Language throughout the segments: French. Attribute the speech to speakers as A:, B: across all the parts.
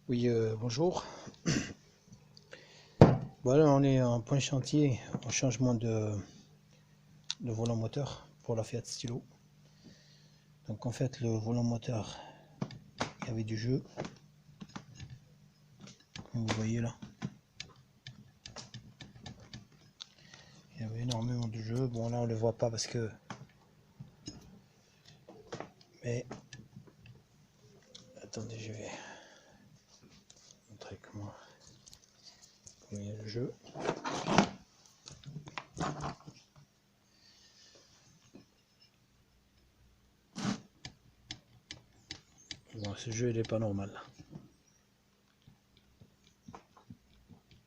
A: Oui, bonjour. Voilà, on est en point chantier en changement de volant moteur pour la Fiat Stilo. Donc en fait, le volant moteur, il y avait du jeu, comme vous voyez là. Il y avait énormément de jeu. Bon, là on le voit pas parce que, mais attendez, je vais montrer comment il y a le jeu. Bon, ce jeu il est pas normal.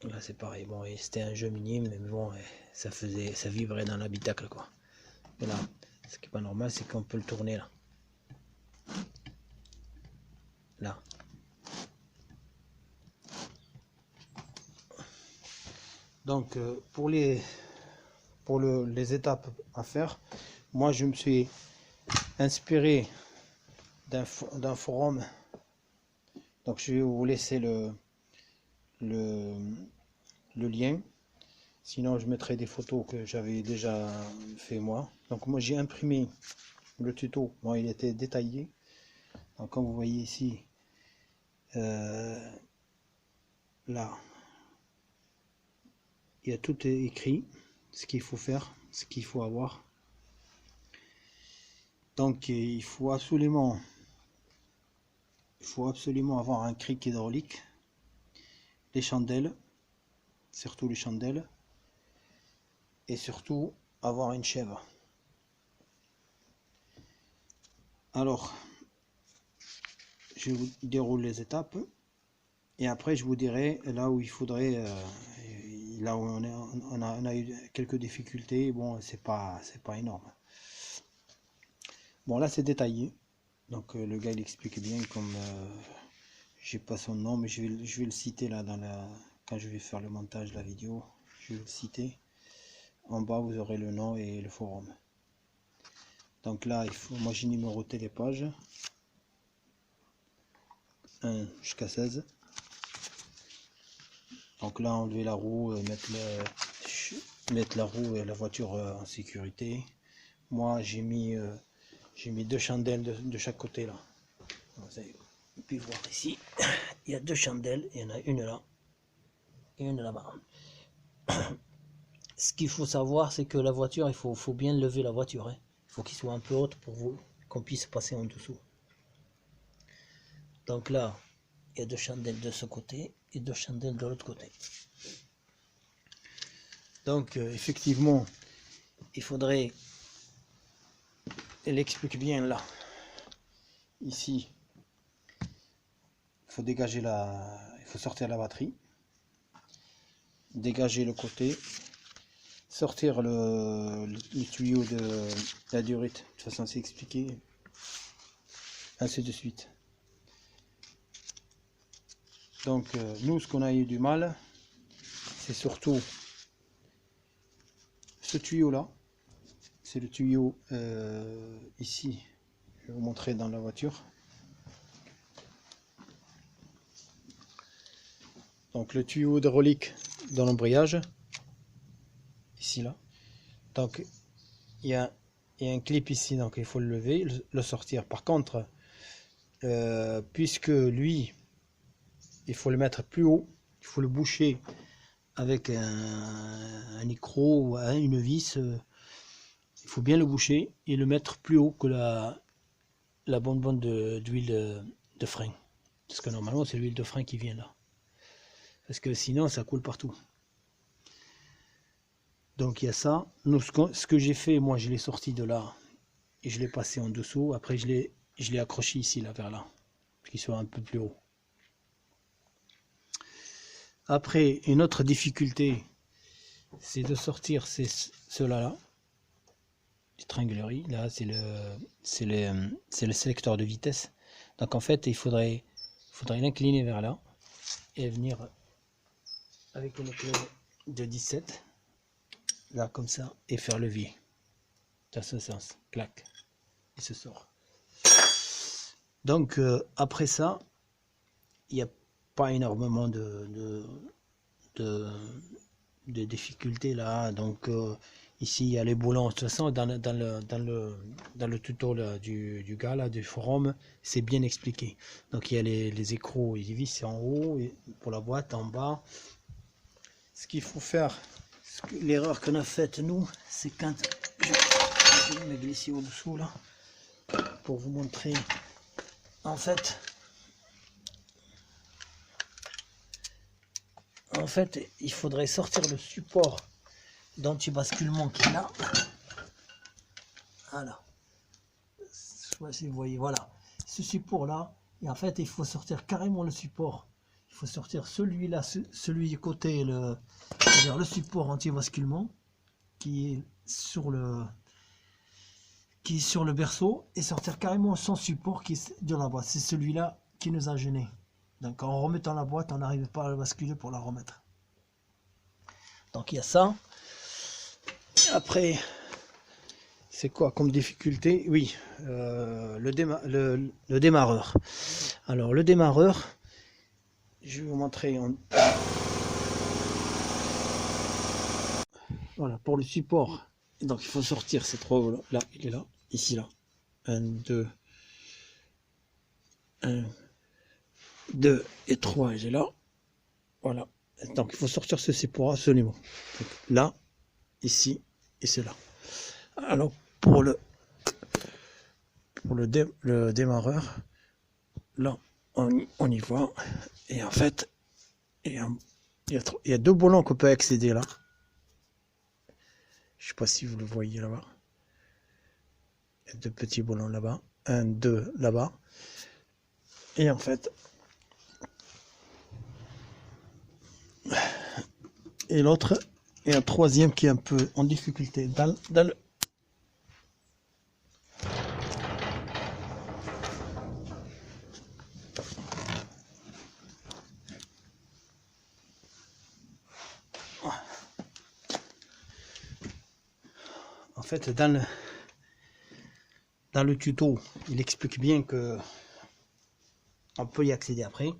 A: Là c'est pareil. Bon, c'était un jeu minime, mais bon, ça vibrait dans l'habitacle quoi. Et là, ce qui est pas normal, c'est qu'on peut le tourner là. Là. Donc pour les étapes à faire, moi je me suis inspiré d'un forum. Donc je vais vous laisser le lien. Sinon je mettrai des photos que j'avais déjà fait moi. Donc moi j'ai imprimé le tuto. Bon, il était détaillé. Donc comme vous voyez ici, là, il y a tout écrit, ce qu'il faut faire, ce qu'il faut avoir. Donc il faut absolument avoir un cric hydraulique, les chandelles, surtout les chandelles, et surtout avoir une chèvre. Alors, je vous déroule les étapes et après je vous dirai là où il faudrait, là où on a eu quelques difficultés. Bon, c'est pas énorme. Bon, là c'est détaillé. Donc le gars il explique bien, comme j'ai pas son nom, mais je vais le citer là quand je vais faire le montage de la vidéo. Je vais le citer. En bas vous aurez le nom et le forum. Donc là moi j'ai numéroté les pages 1 jusqu'à 16. Donc là enlever la roue, mettre la roue et la voiture en sécurité. Moi j'ai mis deux chandelles de chaque côté là. Vous avez pu voir ici, il y a deux chandelles, il y en a une là et une là-bas. Ce qu'il faut savoir, c'est que la voiture, il faut bien lever la voiture, hein. Il faut qu'il soit un peu haute pour qu'on puisse passer en dessous. Donc là, il y a deux chandelles de ce côté et deux chandelles de l'autre côté. Donc effectivement, il faudrait, elle explique bien là, ici, il faut dégager il faut sortir la batterie, dégager le côté, sortir le tuyau de la durite. De toute façon c'est expliqué, ainsi de suite. Donc nous, ce qu'on a eu du mal, c'est surtout ce tuyau là. C'est le tuyau ici. Je vais vous montrer dans la voiture. Donc le tuyau hydraulique dans l'embrayage, ici là. Donc il y a un clip ici, donc il faut le lever, le sortir. Par contre, puisque lui, il faut le mettre plus haut, il faut le boucher avec un micro ou une vis. Il faut bien le boucher et le mettre plus haut que la bonbonne d'huile de frein. Parce que normalement c'est l'huile de frein qui vient là. Parce que sinon ça coule partout. Donc il y a ça. Nous, ce que j'ai fait, moi je l'ai sorti de là et je l'ai passé en dessous. Après je l'ai accroché ici là vers là, pour qu'il soit un peu plus haut. Après, une autre difficulté, c'est de sortir ceux-là là. Tringlerie, là c'est le sélecteur de vitesse. Donc en fait il faudrait l'incliner vers là et venir avec une clé de 17 là comme ça et faire levier dans ce sens, clac, il se sort. Donc après ça, il y a pas énormément de difficultés là. Donc ici il y a les boulons. De toute façon dans le tuto là, du gars là, du forum, c'est bien expliqué. Donc il y a les écrous et les vis en haut et pour la boîte en bas. Ce qu'il faut faire, l'erreur qu'on a faite nous, c'est quand je vais me glisser au-dessous là pour vous montrer. En fait, il faudrait sortir le support d'anti-basculement qu'il a. Voilà. Je sais pas si vous voyez, voilà. Ce support-là, et en fait, il faut sortir carrément le support. Il faut sortir celui-là, celui du côté, c'est-à-dire le support anti-basculement qui est sur le berceau, et sortir carrément son support qui est de la boîte. C'est celui-là qui nous a gêné. Donc en remettant la boîte, on n'arrive pas à la basculer pour la remettre. Donc il y a ça. Après, c'est quoi comme difficulté? Oui, le démarreur. Alors le démarreur, je vais vous montrer. Voilà, pour le support. Donc il faut sortir ces trois là, il est là, ici là. 1, 2, 1, 2 et 3, il est là. Voilà. Donc il faut sortir ce support absolument. Donc, là, ici et c'est là. Alors pour le démarreur, là on y voit, et en fait il y a deux boulons qu'on peut accéder là. Je sais pas si vous le voyez là-bas. Il y a deux petits boulons là-bas, 1, 2 là-bas, et en fait et l'autre et un troisième qui est un peu en difficulté dans le en fait dans le tuto, il explique bien que on peut y accéder après,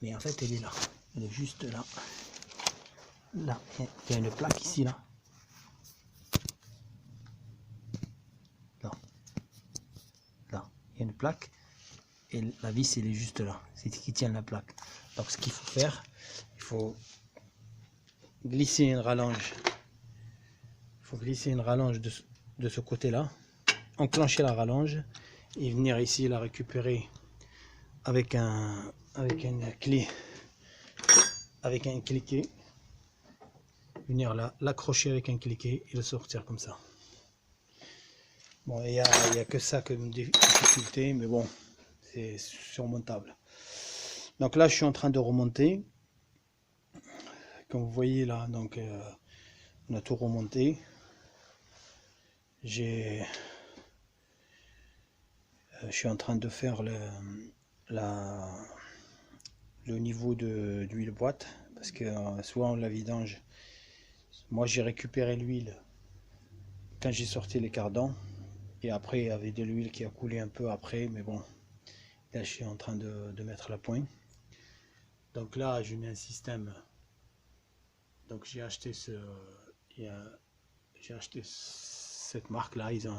A: mais en fait elle est là, elle est juste là. Là, il y a une plaque ici là. Là, il y a une plaque et la vis elle est juste là. C'est ce qui tient la plaque. Donc ce qu'il faut faire, il faut glisser une rallonge. Il faut glisser une rallonge de ce côté-là, enclencher la rallonge et venir ici la récupérer avec une clé, avec un cliquet. Venir là, l'accrocher avec un cliquet et le sortir comme ça. Bon, il y a que ça comme difficulté, mais bon, c'est surmontable. Donc là, je suis en train de remonter. Comme vous voyez là, donc on a tout remonté. Je suis en train de faire le niveau de l'huile boîte, parce que soit on la vidange. Moi j'ai récupéré l'huile quand j'ai sorti les cardans, et après il y avait de l'huile qui a coulé un peu après, mais bon, là je suis en train de mettre la pointe. Donc là je mets un système, donc j'ai acheté cette marque là, ils ont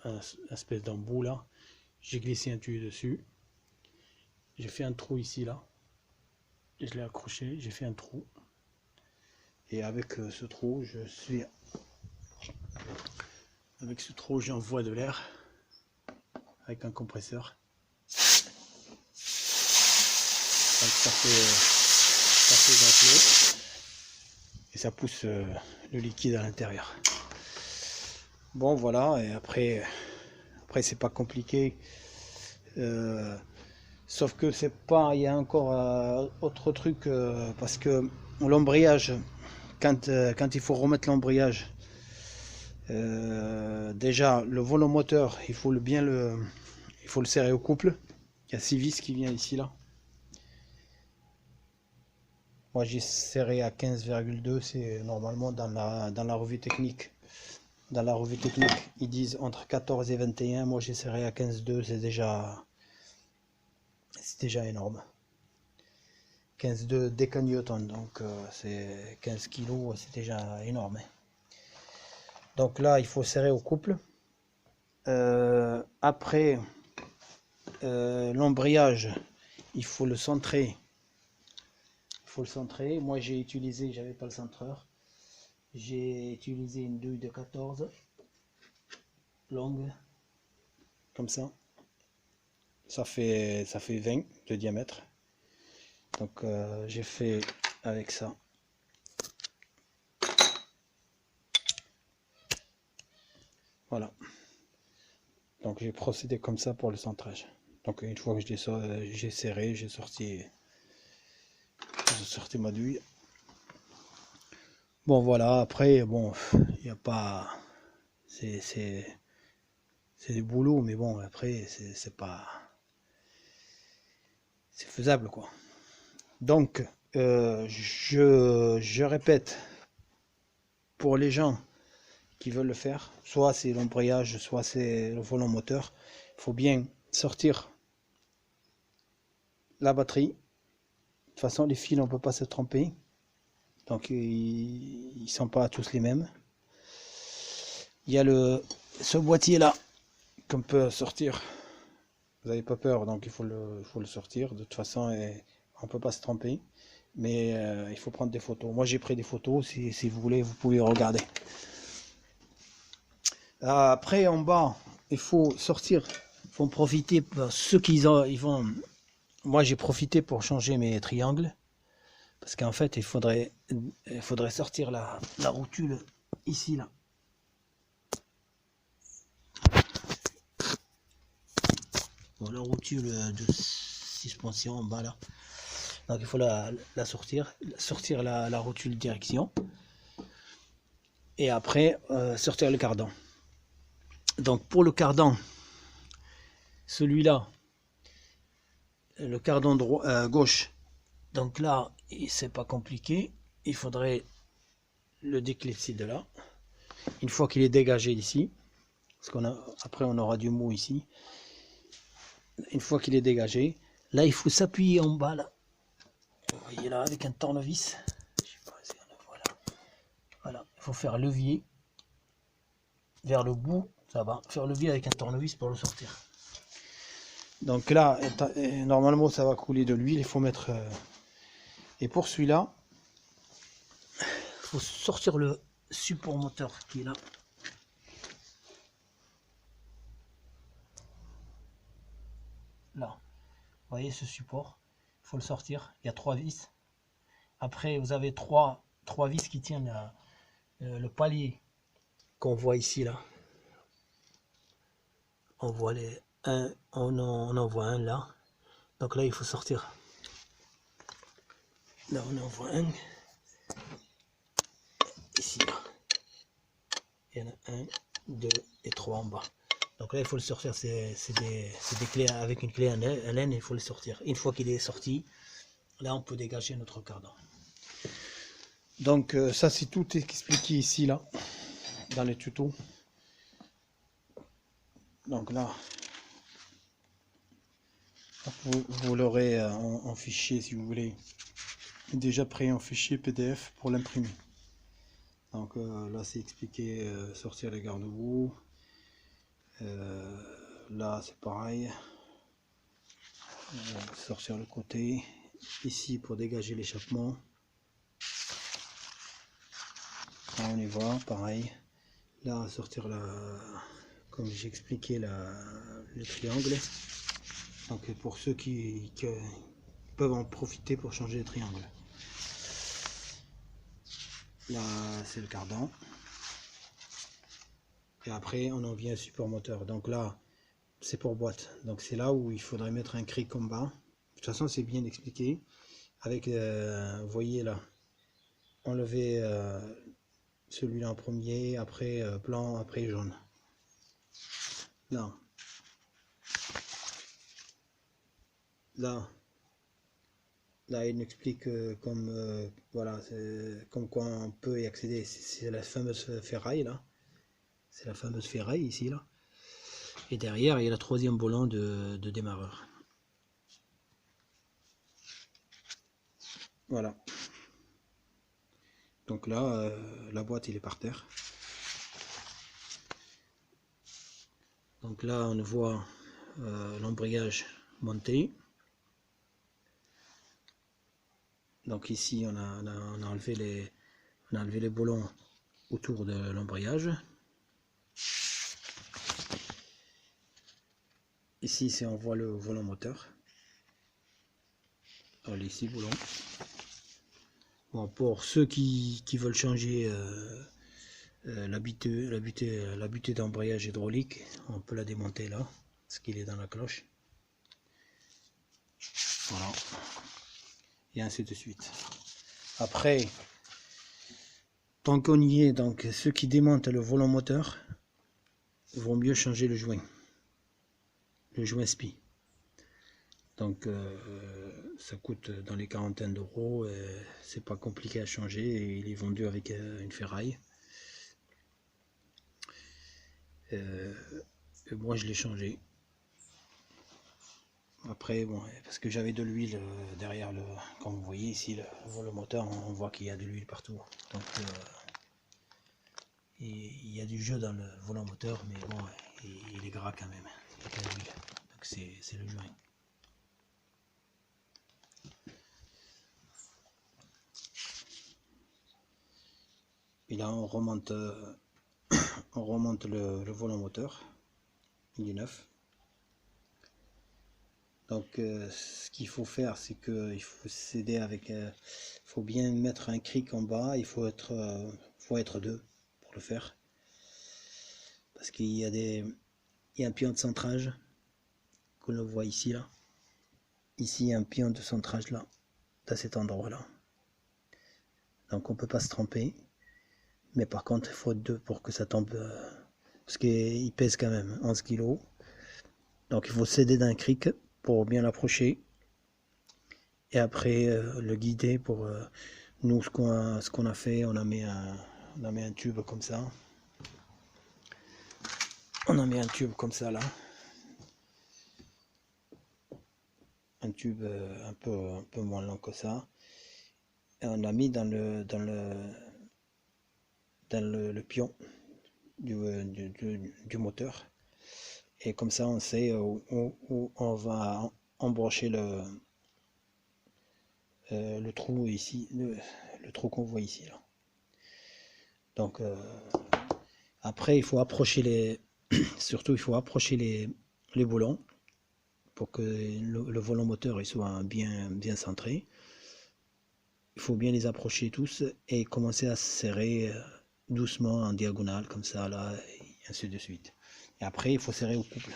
A: un espèce d'embout là, j'ai glissé un tuyau dessus, j'ai fait un trou ici là, et je l'ai accroché, j'ai fait un trou. Et avec ce trou, j'envoie de l'air avec un compresseur. Donc ça fait gonfler et ça pousse le liquide à l'intérieur. Bon voilà, et après c'est pas compliqué. Sauf que c'est pas, il y a encore autre truc parce que l'embrayage. Quand il faut remettre l'embrayage, déjà le volant moteur, il faut le serrer au couple. Il y a 6 vis qui viennent ici là. Moi j'ai serré à 15,2, c'est normalement dans la revue technique. Dans la revue technique, ils disent entre 14 et 21. Moi j'ai serré à 15,2, c'est déjà énorme. 15,2 décanewtons, donc c'est 15 kg, c'est déjà énorme. Donc là, il faut serrer au couple. Après l'embrayage, il faut le centrer. Moi, j'avais pas le centreur. J'ai utilisé une douille de 14 longue, comme ça. Ça fait 20 de diamètre. Donc j'ai fait avec ça. Voilà. Donc j'ai procédé comme ça pour le centrage. Donc une fois que j'ai serré, j'ai sorti ma douille. Bon voilà, après bon, il n'y a pas, c'est du boulot, mais bon après c'est pas, c'est faisable quoi. Donc je répète, pour les gens qui veulent le faire, soit c'est l'embrayage, soit c'est le volant moteur, il faut bien sortir la batterie. De toute façon, les fils, on ne peut pas se tromper. Donc, ils ne sont pas tous les mêmes. Il y a ce boîtier-là qu'on peut sortir. Vous n'avez pas peur, donc il faut le sortir. De toute façon, on ne peut pas se tromper. Mais il faut prendre des photos. Moi, j'ai pris des photos. Si vous voulez, vous pouvez regarder. Après, en bas, il faut sortir. Il faut en profiter. Ceux qui ils vont... Moi, j'ai profité pour changer mes triangles. Parce qu'en fait, il faudrait sortir la rotule ici, là. Bon, la rotule de suspension en bas, là. Donc, il faut la sortir la rotule direction. Et après, sortir le cardan. Donc, pour le cardan, celui-là, le cardan gauche, donc là, c'est pas compliqué. Il faudrait le déclipser de là. Une fois qu'il est dégagé d'ici, parce après on aura du mou ici. Une fois qu'il est dégagé, là il faut s'appuyer en bas là. Vous voyez là avec un tournevis. Je sais pas si voilà. Voilà, il faut faire levier vers le bout, ça va. Faire levier avec un tournevis pour le sortir. Donc là, normalement ça va couler de l'huile. Il faut mettre. Et pour celui-là, il faut sortir le support moteur qui est là. Là, vous voyez ce support, il faut le sortir. Il y a 3 vis. Après, vous avez trois vis qui tiennent le palier qu'on voit ici là. On voit on en voit un là. Donc là, il faut sortir. Là, on en voit un. Ici là. Il y en a 1, 2 et 3 en bas. Donc là, il faut le sortir. C'est des clés avec une clé à laine. Il faut le sortir. Une fois qu'il est sorti, là, on peut dégager notre cardan. Donc ça, c'est tout expliqué ici, là, dans les tutos. Donc là, vous l'aurez en fichier, si vous voulez, déjà prêt en fichier PDF pour l'imprimer. Donc là, c'est expliqué, sortir les garde-boue. Là, c'est pareil. Sortir le côté. Ici, pour dégager l'échappement. On y va, pareil. Là, sortir comme j'ai expliqué, le triangle. Donc pour ceux qui peuvent en profiter pour changer les triangles. Là, c'est le cardan. Et après, on en vient au support moteur. Donc là, c'est pour boîte. Donc c'est là où il faudrait mettre un cric en bas. De toute façon, c'est bien expliqué. Avec, vous voyez là, enlever celui-là en premier, après blanc, après jaune. Là. Là, il explique voilà, comme quoi on peut y accéder. C'est la fameuse ferraille là. C'est la fameuse ferraille ici là. Et derrière, il y a le 3e volant de démarreur. Voilà. Donc là, la boîte il est par terre. Donc là, on voit l'embrayage monté. Donc ici, on a enlevé les boulons autour de l'embrayage. Ici, on voit le volant moteur. Alors, les 6 boulons. Bon, pour ceux qui veulent changer la butée d'embrayage hydraulique, on peut la démonter là, parce qu'il est dans la cloche. Voilà. Et ainsi de suite. Après, tant qu'on y est, donc ceux qui démontent le volant moteur vont mieux changer le joint SPI. Donc ça coûte dans les quarantaines d'euros, c'est pas compliqué à changer et il est vendu avec une ferraille. Et moi je l'ai changé. Après bon, parce que j'avais de l'huile derrière comme vous voyez ici le volant moteur, on voit qu'il y a de l'huile partout. Donc il y a du jeu dans le volant moteur, mais bon, il est gras quand même. Il y a de l'huile. Donc c'est le joint. Et là on remonte le volant moteur, il est neuf. Donc ce qu'il faut faire, c'est qu'il faut s'aider avec, faut bien mettre un cric en bas, il faut être deux pour le faire. Parce qu'il y a un pion de centrage, qu'on le voit ici là. Ici il y a un pion de centrage là, à cet endroit là. Donc on peut pas se tromper. Mais par contre il faut être deux pour que ça tombe, parce qu'il pèse quand même 11 kg. Donc il faut s'aider d'un cric pour bien l'approcher. Et après le guider pour nous ce qu'on a fait, on a mis un tube comme ça. On a mis un tube comme ça là. Un tube un peu moins long que ça. Et on l'a mis dans le pion du moteur. Et comme ça on sait où on va embrancher le trou ici, le trou qu'on voit ici là. Donc après il faut approcher surtout il faut approcher les boulons pour que le volant moteur il soit bien centré. Il faut bien les approcher tous et commencer à serrer doucement en diagonale comme ça là, et ainsi de suite. Et après il faut serrer au couple.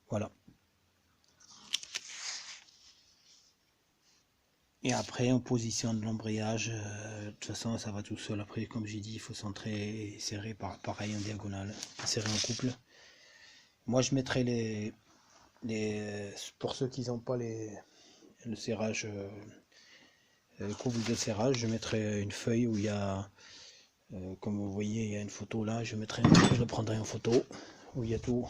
A: Voilà. Et après on positionne l'embrayage, de toute façon ça va tout seul. Après comme j'ai dit il faut centrer et serrer pareil en diagonale, serrer en couple. Moi je mettrai pour ceux qui n'ont pas le serrage, le couple de serrage, je mettrai une feuille où il y a, comme vous voyez il y a une photo là, je le prendrai en photo, où il y a tout.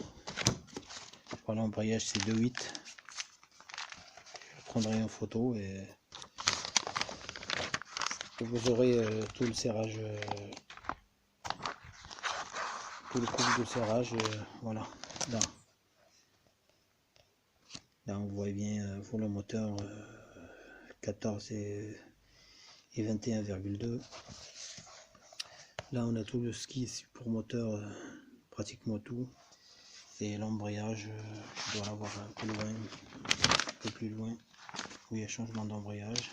A: Voilà, l'embrayage c'est 2,8. Je le prendrai en photo et vous aurez tout le serrage, tout le couple de serrage, voilà. Là on voit bien volant moteur 14 et 21,2. Là on a tout ce qui est support moteur, pratiquement tout. Et l'embrayage, je dois l'avoir un peu loin, un peu plus loin, où il y a changement d'embrayage.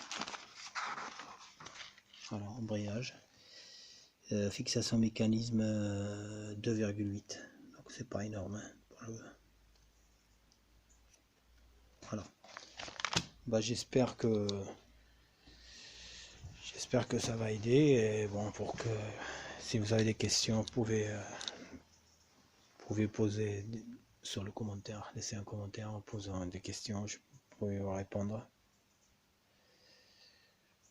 A: Voilà, embrayage. Fixation mécanisme 2,8. Donc c'est pas énorme. Hein, voilà. Bah, j'espère que ça va aider. Et bon, pour que si vous avez des questions, vous pouvez poser sur le commentaire, laisser un commentaire en posant des questions, je pourrai vous répondre.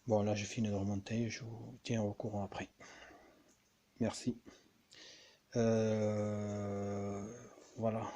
A: Bon, là j'ai fini de remonter, je vous tiens au courant après. Merci. Voilà.